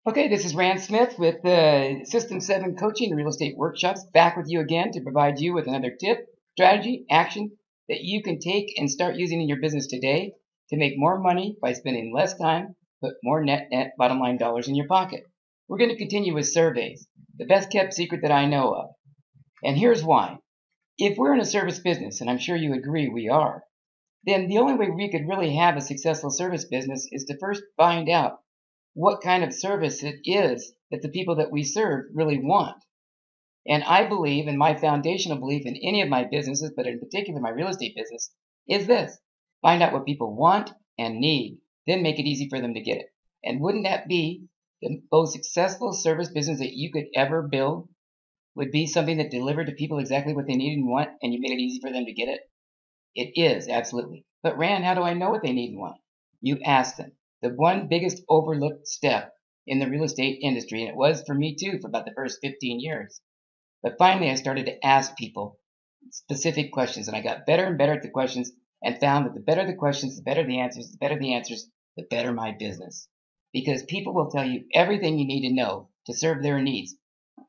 Okay, this is Rand Smith with System 7 Coaching and Real Estate Workshops, back with you again to provide you with another tip, strategy, action that you can take and start using in your business today to make more money by spending less time, but more net bottom line dollars in your pocket. We're going to continue with surveys, the best kept secret that I know of. And here's why. If we're in a service business, and I'm sure you agree we are, then the only way we could really have a successful service business is to first find out what kind of service it is that the people that we serve really want. And I believe, and my foundational belief in any of my businesses, but in particular my real estate business, is this: find out what people want and need, then make it easy for them to get it. And wouldn't that be the most successful service business that you could ever build? Would be something that delivered to people exactly what they need and want, and you made it easy for them to get it? It is, absolutely. But Rand, how do I know what they need and want? You ask them. The one biggest overlooked step in the real estate industry, and it was for me too for about the first 15 years. But finally, I started to ask people specific questions, and I got better and better at the questions and found that the better the questions, the better the answers, the better my business. Because people will tell you everything you need to know to serve their needs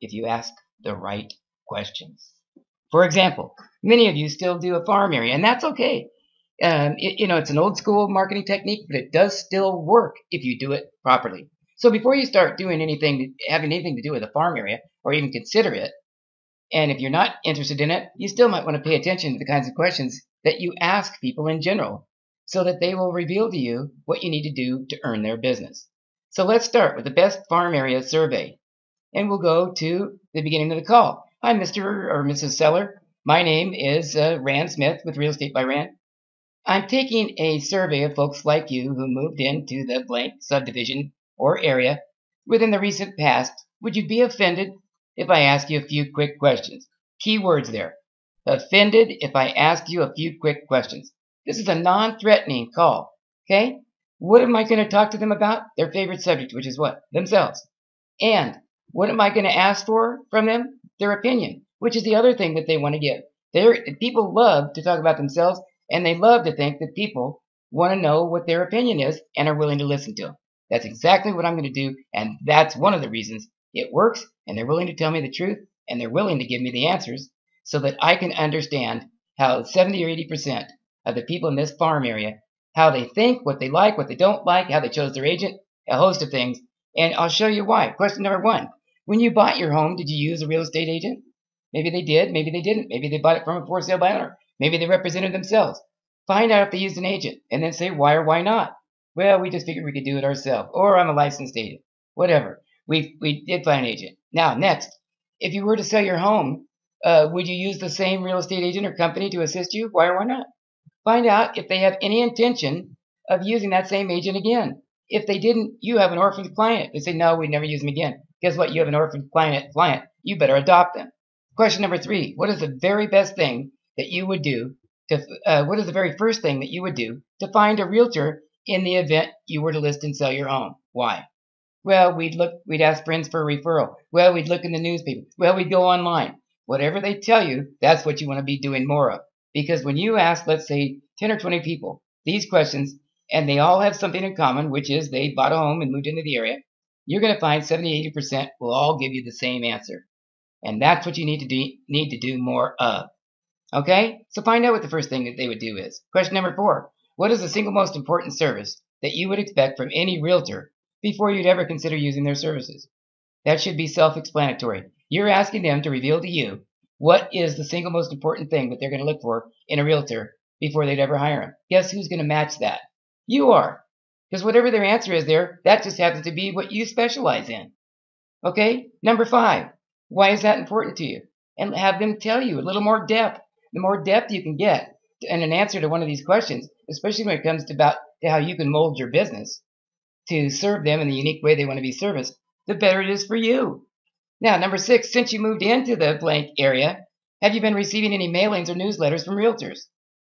if you ask the right questions. For example, many of you still do a farm area, and that's okay. It's an old school marketing technique, but it does still work if you do it properly. So before you start doing anything, having anything to do with a farm area, or even consider it, and if you're not interested in it, you still might want to pay attention to the kinds of questions that you ask people in general, so that they will reveal to you what you need to do to earn their business. So let's start with the best farm area survey, and we'll go to the beginning of the call. Hi, Mr. or Mrs. Seller. My name is Rand Smith with Real Estate by Rand. I'm taking a survey of folks like you who moved into the blank subdivision or area within the recent past. Would you be offended if I ask you a few quick questions? Key words there. Offended if I ask you a few quick questions. This is a non-threatening call. Okay? What am I going to talk to them about? Their favorite subject, which is what? Themselves. And what am I going to ask for from them? Their opinion, which is the other thing that they want to give. People love to talk about themselves, and they love to think that people want to know what their opinion is and are willing to listen to them. That's exactly what I'm going to do, and that's one of the reasons it works, and they're willing to tell me the truth, and they're willing to give me the answers so that I can understand how 70 or 80% of the people in this farm area, how they think, what they like, what they don't like, how they chose their agent, a host of things, and I'll show you why. Question number one. When you bought your home, did you use a real estate agent? Maybe they did, maybe they didn't. Maybe they bought it from a for sale by owner. Maybe they represented themselves. Find out if they used an agent and then say why or why not. Well, we just figured we could do it ourselves, or I'm a licensed agent. Whatever. We did find an agent. Now, next, if you were to sell your home, would you use the same real estate agent or company to assist you? Why or why not? Find out if they have any intention of using that same agent again. If they didn't, you have an orphaned client. They say, no, we'd never use them again. Guess what? You have an orphaned client. You better adopt them. Question number three. What is the very best thing that you would do what is the very first thing that you would do to find a realtor in the event you were to list and sell your home? Why? Well, we'd ask friends for a referral. Well, we'd look in the newspaper. Well, we'd go online. Whatever they tell you, that's what you want to be doing more of. Because when you ask, let's say, 10 or 20 people these questions, and they all have something in common, which is they bought a home and moved into the area, you're going to find 70, 80% will all give you the same answer. And that's what you need to do more of. Okay? So find out what the first thing that they would do is. Question number four. What is the single most important service that you would expect from any realtor before you'd ever consider using their services? That should be self-explanatory. You're asking them to reveal to you what is the single most important thing that they're going to look for in a realtor before they'd ever hire them. Guess who's going to match that? You are. Because whatever their answer is there, that just happens to be what you specialize in. Okay? Number five. Why is that important to you? And have them tell you a little more depth. The more depth you can get in an answer to one of these questions, especially when it comes to how you can mold your business to serve them in the unique way they want to be serviced, the better it is for you. Now, number six, since you moved into the blank area, have you been receiving any mailings or newsletters from realtors?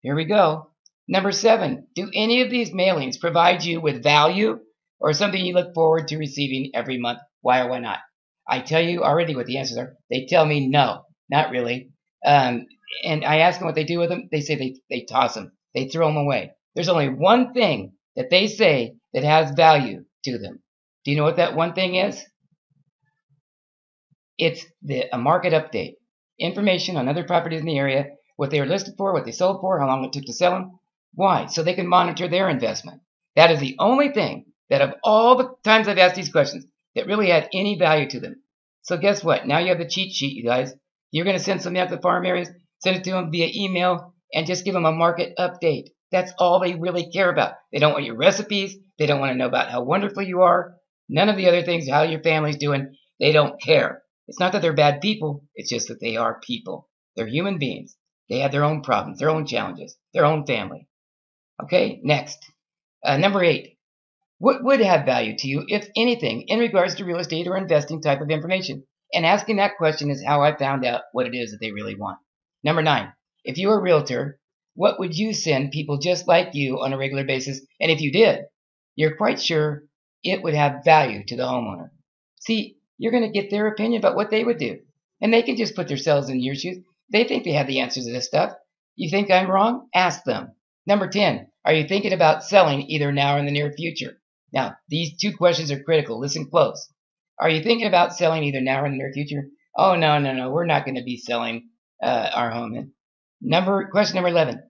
Here we go. Number seven, do any of these mailings provide you with value or something you look forward to receiving every month? Why or why not? I tell you already what the answers are. They tell me no, not really. And I ask them what they do with them. They say they toss them. They throw them away. There's only one thing that they say that has value to them. Do you know what that one thing is? It's a market update. Information on other properties in the area, what they were listed for, what they sold for, how long it took to sell them. Why? So they can monitor their investment. That is the only thing that of all the times I've asked these questions that really had any value to them. So guess what? Now you have the cheat sheet, you guys. You're going to send something out to the farm areas, send it to them via email, and just give them a market update. That's all they really care about. They don't want your recipes. They don't want to know about how wonderful you are. None of the other things, how your family's doing. They don't care. It's not that they're bad people. It's just that they are people. They're human beings. They have their own problems, their own challenges, their own family. Okay, next. Number 8. What would have value to you, if anything, in regards to real estate or investing type of information? And asking that question is how I found out what it is that they really want. Number 9. If you were a realtor, what would you send people just like you on a regular basis? And if you did, you're quite sure it would have value to the homeowner. See, you're going to get their opinion about what they would do. And they can just put themselves in your shoes. They think they have the answers to this stuff. You think I'm wrong? Ask them. Number 10. Are you thinking about selling either now or in the near future? Now, these 2 questions are critical. Listen close. Are you thinking about selling either now or in the near future? Oh, no. We're not going to be selling our home. Question number 11.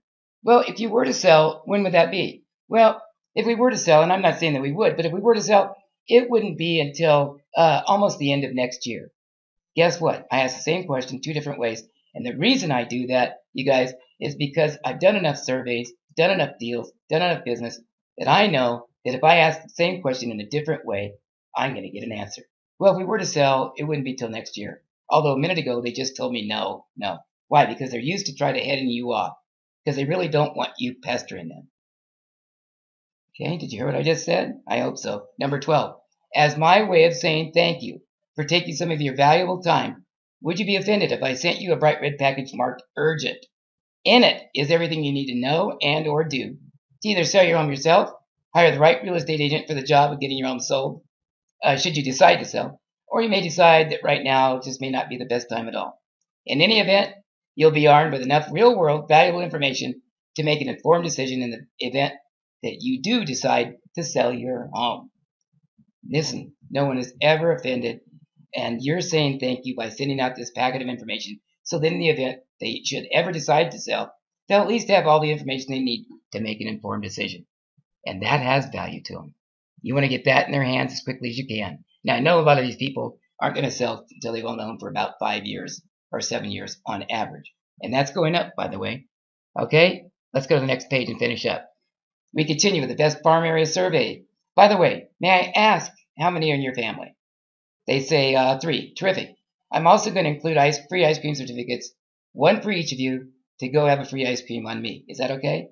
Well, if you were to sell, when would that be? Well, if we were to sell, and I'm not saying that we would, but if we were to sell, it wouldn't be until almost the end of next year. Guess what? I asked the same question 2 different ways. And the reason I do that, you guys, is because I've done enough surveys, done enough deals, done enough business, that I know that if I ask the same question in a different way, I'm going to get an answer. Well, if we were to sell, it wouldn't be till next year. Although a minute ago, they just told me no. Why? Because they're used to try to heading you off. Because they really don't want you pestering them. Okay, did you hear what I just said? I hope so. Number 12. As my way of saying thank you for taking some of your valuable time, would you be offended if I sent you a bright red package marked urgent? In it is everything you need to know and or do to either sell your home yourself, hire the right real estate agent for the job of getting your home sold, should you decide to sell, or you may decide that right now just may not be the best time at all. In any event, you'll be armed with enough real-world valuable information to make an informed decision in the event that you do decide to sell your home. Listen, no one is ever offended, and you're saying thank you by sending out this packet of information. So then in the event they should ever decide to sell, they'll at least have all the information they need to make an informed decision. And that has value to them. You want to get that in their hands as quickly as you can. Now, I know a lot of these people aren't going to sell until they've owned the home for about 5 years or 7 years on average. And that's going up, by the way. Okay, let's go to the next page and finish up. We continue with the best farm area survey. By the way, may I ask how many are in your family? They say 3. Terrific. I'm also going to include free ice cream certificates, 1 for each of you, to go have a free ice cream on me. Is that okay?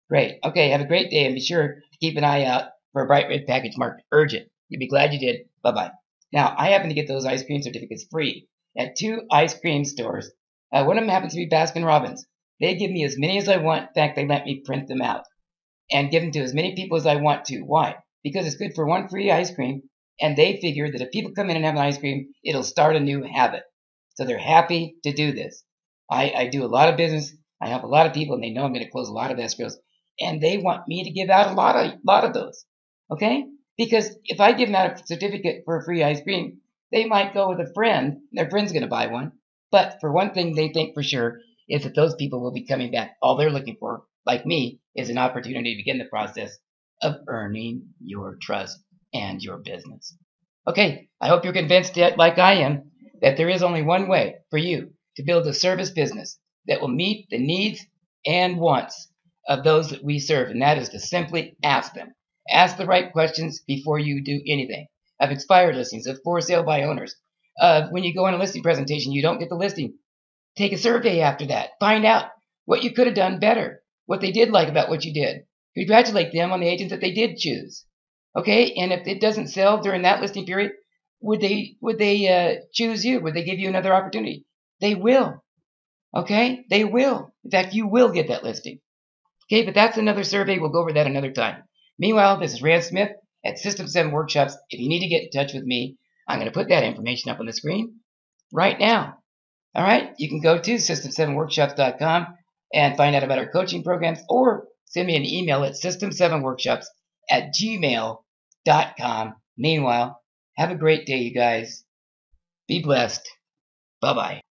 Great. Okay, have a great day, and be sure to keep an eye out for a bright red package marked urgent. You'll be glad you did. Bye-bye. Now, I happen to get those ice cream certificates free at 2 ice cream stores. One of them happens to be Baskin-Robbins. They give me as many as I want. In fact, they let me print them out and give them to as many people as I want to. Why? Because it's good for 1 free ice cream, and they figure that if people come in and have an ice cream, it'll start a new habit. So they're happy to do this. I do a lot of business. I help a lot of people, and they know I'm going to close a lot of escrows. And they want me to give out a lot of those. Okay? Because if I give them out a certificate for a free ice cream, they might go with a friend. Their friend's going to buy one. But for one thing they think for sure is that those people will be coming back. All they're looking for, like me, is an opportunity to begin the process of earning your trust and your business. Okay, I hope you're convinced yet, like I am, that there is only one way for you to build a service business that will meet the needs and wants of those that we serve, and that is to simply ask them. Ask the right questions before you do anything. Of expired listings, of for sale by owners. When you go on a listing presentation, you don't get the listing. Take a survey after that. Find out what you could have done better, what they did like about what you did. Congratulate them on the agent that they did choose. Okay, and if it doesn't sell during that listing period, would they choose you? Would they give you another opportunity? They will. Okay, they will. In fact, you will get that listing. Okay, but that's another survey. We'll go over that another time. Meanwhile, this is Rand Smith at System 7 Workshops. If you need to get in touch with me, I'm going to put that information up on the screen right now. All right, you can go to system7workshops.com and find out about our coaching programs, or send me an email at system7workshops@gmail.com, Meanwhile, have a great day, you guys. Be blessed. Bye bye.